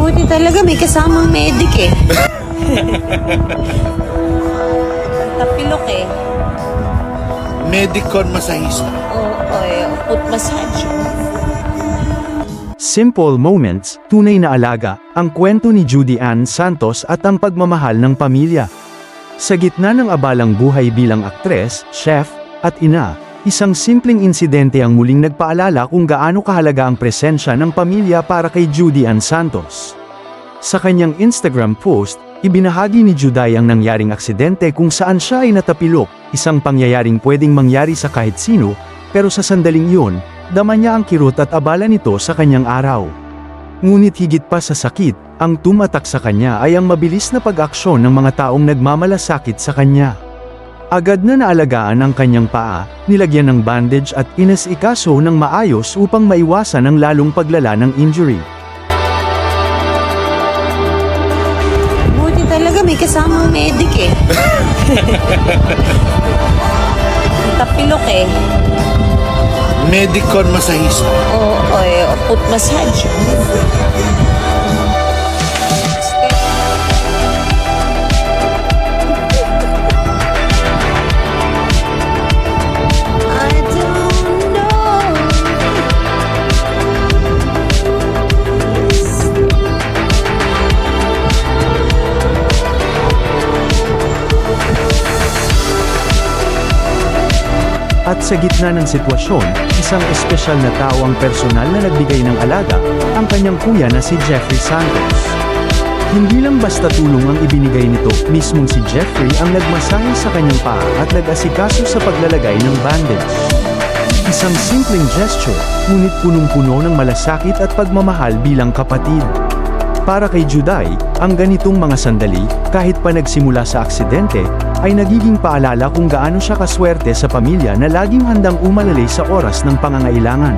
Buti talaga may kasamang medic eh. Tapilok eh. Medicon masahista. Oo, foot massage. Simple Moments, Tunay na Alaga, ang kwento ni Judy Ann Santos at ang pagmamahal ng pamilya. Sa gitna ng abalang buhay bilang aktres, chef, at ina, isang simpleng insidente ang muling nagpaalala kung gaano kahalaga ang presensya ng pamilya para kay Judy Ann Santos. Sa kanyang Instagram post, ibinahagi ni Juday ang nangyaring aksidente kung saan siya ay natapilok, isang pangyayaring pwedeng mangyari sa kahit sino, pero sa sandaling yun, dama niya ang kirot at abala nito sa kanyang araw. Ngunit higit pa sa sakit, ang tumatak sa kanya ay ang mabilis na pag-aksyon ng mga taong nagmamalasakit sa kanya. Agad na naalagaan ang kanyang paa, nilagyan ng bandage at inasikaso ng maayos upang maiwasan ang lalong paglala ng injury. Buti talaga may kasamang medic eh. Tapilok eh. Medicon masahista. Oo, foot massage. I don't know. At sa gitna ng sitwasyon, isang espesyal na tao ang personal na nagbigay ng alaga, ang kanyang kuya na si Jeffrey Santos. Hindi lang basta tulong ang ibinigay nito, mismong si Jeffrey ang nagmasahe sa kanyang paa at nag-asikaso sa paglalagay ng bandage. Isang simpleng gesture, ngunit punong-puno ng malasakit at pagmamahal bilang kapatid. Para kay Juday, ang ganitong mga sandali, kahit pa nagsimula sa aksidente, ay nagiging paalala kung gaano siya kaswerte sa pamilya na laging handang umalalay sa oras ng pangangailangan.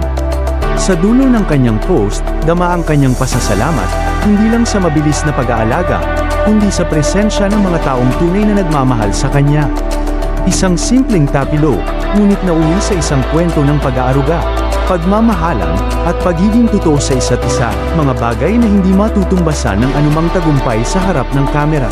Sa dulo ng kanyang post, dama ang kanyang pasasalamat, hindi lang sa mabilis na pag-aalaga, kundi sa presensya ng mga taong tunay na nagmamahal sa kanya. Isang simpleng tapilo, ngunit nauwi sa isang kwento ng pag-aaruga, pagmamahalan, at pagiging totoo sa isa't isa, mga bagay na hindi matutumbasan ng anumang tagumpay sa harap ng kamera.